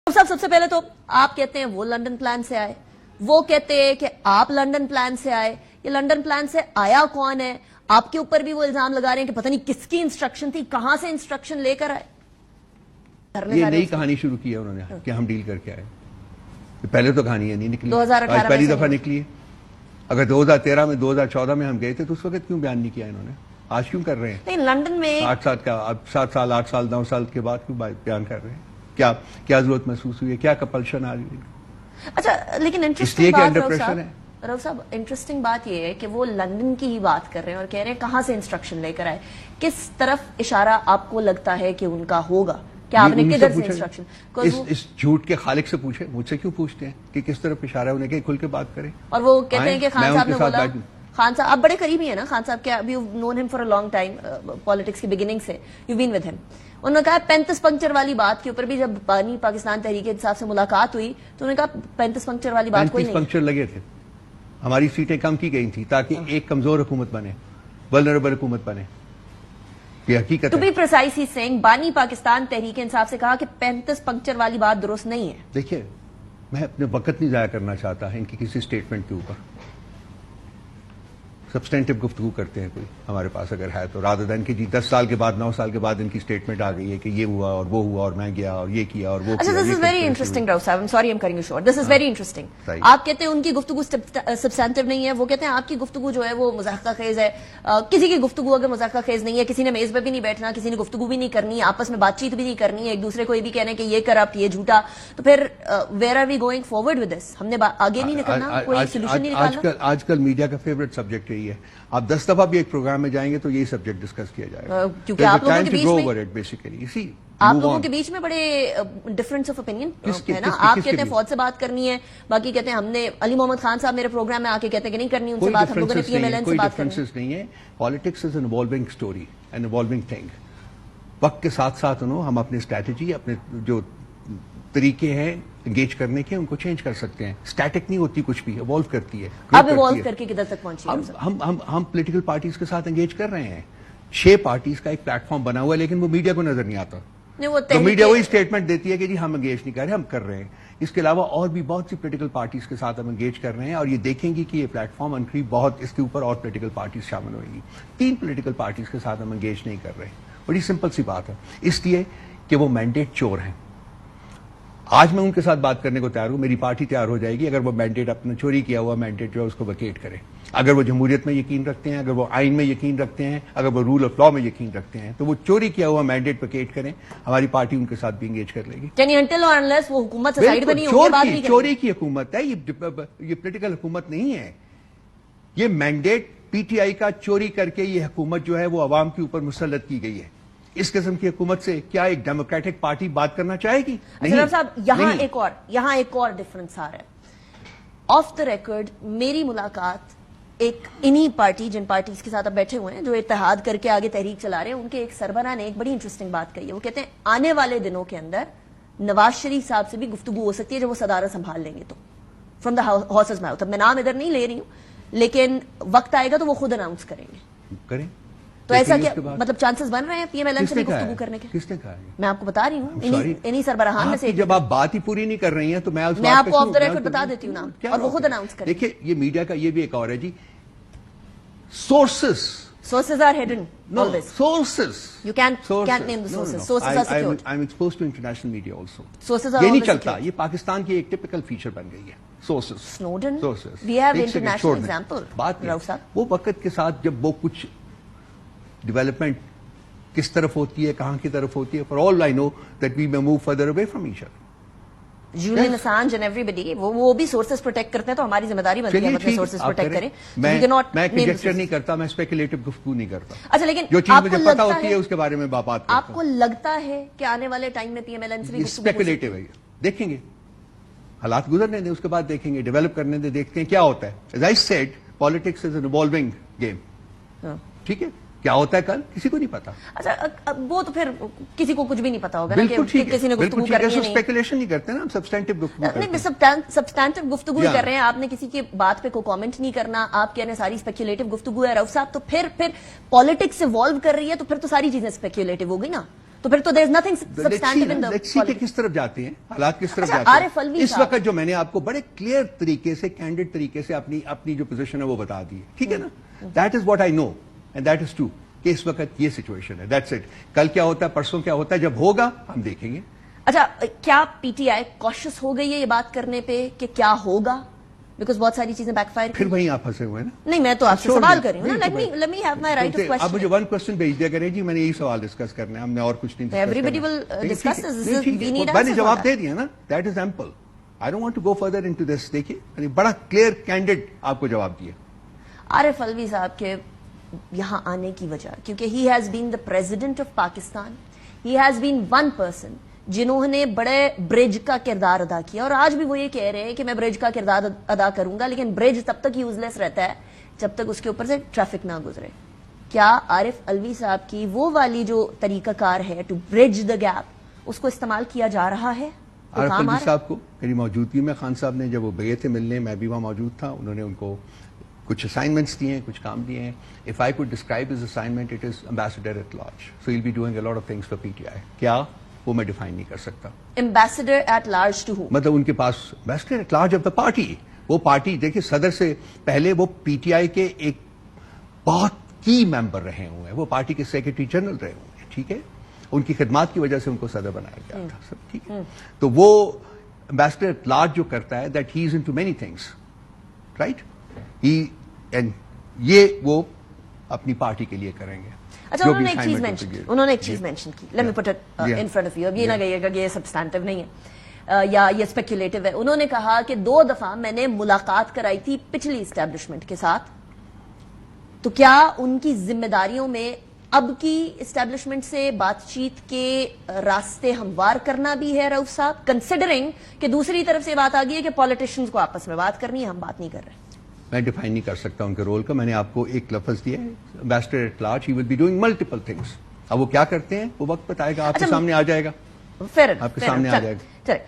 साहब सबसे पहले तो आप कहते हैं वो लंदन प्लान से आए, वो कहते हैं कि आप लंदन प्लान से आए। ये लंदन प्लान से आया कौन है? आपके ऊपर भी वो इल्जाम लगा रहे हैं कि पता नहीं किसकी इंस्ट्रक्शन थी, कहां से इंस्ट्रक्शन लेकर आए। ये नई कहानी शुरू की है उन्होंने कि हम डील करके आए। पहले तो कहानी है नहीं निकली, 2018 आज पहली दफा निकली है। अगर 2013 में 2014 में हम गए थे तो उस वक्त क्यों बयान नहीं किया इन्होंने? आज क्यों कर रहे हैं? नहीं, लंदन में 8 साल का, अब 7 साल 8 साल 9 साल के बाद क्यों बयान कर रहे हैं? क्या क्या जरूरत महसूस हुई है? क्या कंपल्शन आ रही है? अच्छा, लेकिन इंटरेस्टिंग बात रऊफ साहब, इंटरेस्टिंग बात यह है कि वो लंदन की ही बात कर रहे हैं और कह रहे हैं कहां से इंस्ट्रक्शन लेकर आए। किस तरफ इशारा आपको लगता है कि उनका होगा? क्या आपने किधर से इंस्ट्रक्शन? इस झूठ के खालिक से पूछे, मुझसे क्यों पूछते हैं कि किस तरफ इशारा है? उन्हें कहीं खुल के बात करें। और वो कहते हैं कि खान साहब ने बोला, खान साहब आप बड़े करीबी है ना खान साहब के, अभी you known him for a long time, politics की बिगिनिंग से यू बीन विद हिम। उन्होंने कहा 35 पंक्चर वाली बात के ऊपर भी जब पानी पाकिस्तान तहरीक इंसाफ से मुलाकात हुई तो उन्होंने कहा 35 पंक्चर वाली बात कोई नहीं। 35 पंक्चर लगे थे, हमारी सीटें कम की गई थी ताकि एक कमजोर हुकूमत बने, वल्नरेबल हुकूमत बने। ये हकीकत है। To be precise he saying, बानी पाकिस्तान तहरीक इंसाफ से कहा कि 35 पंक्चर वाली बात दुरुस्त नहीं है। देखिए, मैं अपने वक्त नहीं जाया करना चाहता इनकी किसी स्टेटमेंट के ऊपर। सब्सटेंटिव गुफ्तगू करते हैं कोई हमारे पास अगर है तो, रादर देन कि जी 10 साल के बाद 9 साल के बाद इनकी स्टेटमेंट आ गई है कि ये हुआ और वो हुआ और मैं गया और ये किया और वो किया। This is very interesting Rauf साहब, I am sorry I am cutting you short, this is very interesting. आप कहते हैं उनकी गुफ्तगू सब्सटेंटिव नहीं है, वो कहते हैं आपकी गुफ्तगू जो है वो मुज़ाहका खेज है। किसी की गुफ्तगू अगर मुज़ाहका खेज नहीं है, किसी ने मेज पे भी नहीं बैठना, किसी ने गुफ्तगू भी नहीं करनी, आपस में बातचीत भी नहीं करनी है, एक दूसरे को ये भी कहना कि ये करप्ट ये झूठा, तो फिर where are we going forward with this? हमने आगे नहीं निकलना, कोई सोल्यूशन नहीं निकालना। आजकल मीडिया का फेवरेट सब्जेक्ट यही है। आप 10 दफा भी एक प्रोग्राम में जाएंगे तो यही सब्जेक्ट डिस्कस किया जाएगा, क्योंकि आप लोगों के बीच में बेसिकली इसी आप लोगों के बीच में बड़े डिफरेंस ऑफ ओपिनियन है ना। आप कहते हैं फौज से बात करनी है, बाकी कहते हैं हमने अली मोहम्मद खान साहब मेरे प्रोग्राम में आके कहते हैं कि नहीं करनी उनसे बात, हम लोगों ने पीएमएलएन से बात करनी है। नहीं है, politics is an evolving story, an evolving thing. वक्त के साथ साथ हम अपनी स्ट्रैटेजी, अपने जो तरीके हैं एंगेज करने के, उनको चेंज कर सकते हैं। स्टैटिक नहीं होती, कुछ भी इवॉल्व करती है। अब इवॉल्व करके किधर तक पहुंची है? हम पॉलिटिकल पार्टीज के साथ एंगेज कर रहे हैं। 6 पार्टीज का एक प्लेटफॉर्म बना हुआ है, लेकिन वो मीडिया को नजर नहीं आता। तो मीडिया वही स्टेटमेंट देती है कि जी हम एंगेज नहीं कर रहे, हम कर रहे हैं। इसके अलावा और भी बहुत सी पॉलिटिकल पार्टीज के साथ हम एंगेज कर रहे हैं और ये देखेंगे कि ये प्लेटफॉर्म अनकरीब बहुत इसके ऊपर और पॉलिटिकल पार्टीज शामिल होंगी। 3 पॉलिटिकल पार्टीज के साथ हम एंगेज नहीं कर रहे। बड़ी सिंपल सी बात है, इसलिए कि वो मैंडेट चोर हैं। आज मैं उनके साथ बात करने को तैयार हूं, मेरी पार्टी तैयार हो जाएगी अगर वो मैंडेट, अपना चोरी किया हुआ मैंडेट जो है उसको वैकेट करे। अगर वो जमहूरियत में यकीन रखते हैं, अगर वो आइन में यकीन रखते हैं, अगर वो रूल ऑफ लॉ में यकीन रखते हैं, तो वो चोरी किया हुआ मैंडेट वैकेट करें। हमारी पार्टी उनके साथ भी एंगेज कर लेगी। वो हुकूमत से साइड बनी होगी, बात नहीं चोरी की हुकूमत है ये पॉलिटिकल हुकूमत नहीं है। ये मैंडेट पीटीआई का चोरी करके ये हुकूमत जो है वो अवाम के ऊपर मुसल्लत की गई है। इस किस्म की हुकूमत से क्या एक डेमोक्रेटिक पार्टी बात करना चाहेगी? नहीं साहब, यहाँ एक और डिफरेंस आ रहा है। ऑफ द रिकॉर्ड मेरी मुलाकात एक इन्हीं पार्टी, जिन पार्टीज के साथ आप बैठे हुए हैं जो इत्तेहाद करके आगे तहरीक चला रहे हैं, उनके एक सरबराह ने एक बड़ी इंटरेस्टिंग बात कही है। वो कहते हैं आने वाले दिनों के अंदर नवाज शरीफ साहब से भी गुफ्तगू हो सकती है जब वो सदारत संभाल लेंगे तो, फ्रॉम द हॉर्सेस माउथ। अब मैं नाम इधर नहीं ले रही हूं, लेकिन वक्त आएगा तो वो खुद अनाउंस करें। तो ऐसा क्या मतलब चांसेस बन रहे हैं पीएमएलएन से भी गुफ्तगू करने के? किसने कहा? मैं आपको बता रही हूँ, इन्हीं सरबराहान में से। जब आप बात ही पूरी नहीं कर रही हैं तो मैं आपको ऑफ द रिकॉर्ड बता देती हूँ नाम, और वो खुद अनाउंस करें। देखिए, ये मीडिया का ये भी एक और है जी, sources are hidden. No, sources. You can't name the sources. No. Sources are secured. I'm exposed to international media also. Sources are ये नहीं always चलता, secured. ये पाकिस्तान की एक टिपिकल फीचर बन गई है। Sources. Snowden. Sources. We have international example. बात वो वक्त के साथ जब वो कुछ डेवलपमेंट किस तरफ होती है, कहां की तरफ होती है, for all I know that we may move further away from each other. Julian Assange and everybody, वो भी सोर्सेस प्रोटेक्ट करते हैं, तो हमारी जिम्मेदारी बनती है अपने सोर्सेस प्रोटेक्ट करें। मैं कंजेक्चर नहीं करता, मैं स्पेकुलेटिव गुफ्तगू नहीं करता। अच्छा, लेकिन जो चीज मुझे पता होती है उसके बारे में बात करता हूं। आपको लगता है कि आने वाले टाइम में पीएमएलएन से भी स्पेकुलेटिव है? देखेंगे, हालात गुजरने दें, उसके बाद देखेंगे, डेवलप करने दें, देखते हैं क्या होता है। As I said, politics is an evolving game. ठीक है, क्या होता है कल किसी को नहीं पता। अच्छा, वो तो फिर किसी को कुछ भी नहीं पता होगा ना कि किसी ने गुफ्तगू करनी है। स्पेकुलेशन नहीं करते ना, हम सब्सटेंटिव गुफ्तगू करते हैं। सब्सटेंटिव गुफ्तगू कर रहे हैं, आपने किसी की बात पे कोई कमेंट नहीं करना, आप कहने सारी स्पेकुलेटिव गुफ्तगू है। रऊफ साहब, तो फिर पॉलिटिक्स इवॉल्व कर रही है तो फिर तो सारी चीजें स्पेकुलेटिव हो गई ना। تو پھر تو there is nothing substantive in the let's see کہ کس طرف جاتے ہیں حالات، کس طرف اچھا، جاتے عارف ہیں. الوی اس صاحب، وقت جو میں نے آپ کو بڑے کلیئر طریقے سے کینڈیڈ طریقے سے اپنی جو پوزیشن ہے وہ بتا دی ہے، ٹھیک ہے نا. That is what I know and that is true کہ اس وقت یہ سچویشن ہے. That's it. کل کیا ہوتا ہے، پرسوں کیا ہوتا ہے، جب ہوگا ہم دیکھیں گے. اچھا کیا پی ٹی آئی کوشش ہو گئی ہے یہ بات کرنے پہ کہ کیا ہوگا؟ بیکاز بہت ساری چیزیں بیک فائر. پھر وہیں آپ پھنسے ہوئے ہیں نا. نہیں، میں تو آپ سے سوال کر رہی ہوں نا. let me have my right of question. آپ مجھے ون کوشچن بھیج دیا کریں جی، میں نے یہی سوال ڈسکس کرنا ہے، ہم نے اور کچھ نہیں. Everybody will discuss this. This is- we need میں نے answers جواب on دے that. دیا نا. That is ample. I don't want to go further into this. دیکھیے بڑا کلیئر کینڈیڈ آپ کو جواب دیا. عارف الوی صاحب کے یہاں آنے کی وجہ کیونکہ he has been the president of Pakistan, he has been one person جنہوں نے بڑے برج کا کردار ادا کیا، اور آج بھی وہ یہ کہہ رہے ہیں کہ میں برج کا کردار ادا کروں گا، لیکن برج تب تک یوز لیس رہتا ہے جب تک اس کے اوپر سے ٹریفک نہ گزرے. کیا عارف الوی صاحب کی وہ والی جو طریقہ کار ہے ٹو برج دا گیپ، اس کو استعمال کیا جا رہا ہے؟ عارف الوی صاحب کو میری موجودگی میں خان صاحب نے جب وہ گئے تھے ملنے، میں بھی وہاں موجود تھا، انہوں نے ان کو کچھ اسائنمنٹس دیے ہیں، کچھ کام دیے ہیں. If I could describe his assignment, it is ambassador at large. So he'll be doing a lot of things for PTI. کیا وہ میں ڈیفائن نہیں کر سکتا. Ambassador at large to who? مطلب ان کے پاس ambassador at large of the party. وہ party دیکھیے صدر سے پہلے وہ پی ٹی آئی کے ایک بہت کی ممبر رہے ہوئے ہیں، وہ پارٹی کے سیکرٹری جنرل رہے ہوئے ہیں، ٹھیک ہے. ان کی خدمات کی وجہ سے ان کو صدر بنایا گیا تھا، سب ٹھیک ہے. تو وہ ambassador at large جو کرتا ہے that he is into many things, right? یہ وہ اپنی پارٹی کے لیے کریں گے. اچھا، انہوں نے ایک چیز مینشن کی، انہوں نے ایک چیز مینشن کی. Let me put it in front of you. اب یہ نہ کہیے گا کہ یہ سبسٹینٹیو نہیں ہے یا یہ اسپیکولیٹو ہے. انہوں نے کہا کہ 2 دفعہ میں نے ملاقات کرائی تھی پچھلی اسٹیبلشمنٹ کے ساتھ، تو کیا ان کی ذمہ داریوں میں اب کی اسٹیبلشمنٹ سے بات چیت کے راستے ہموار کرنا بھی ہے رؤف صاحب، کنسیڈرنگ کہ دوسری طرف سے بات آ گئی ہے کہ پالیٹیشینز کو آپس میں بات کرنی ہے، ہم بات نہیں کر رہے. میں ڈیفائن نہیں کر سکتا ان کے رول کا. میں نے آپ کو ایک لفظ دیا ہے ambassador at large. He will be doing multiple things. اب وہ کیا کرتے ہیں وہ وقت بتائے گا، آپ کے سامنے آ جائے گا. Fair enough, آپ کے fair سامنے enough. آ جائے گا. چلے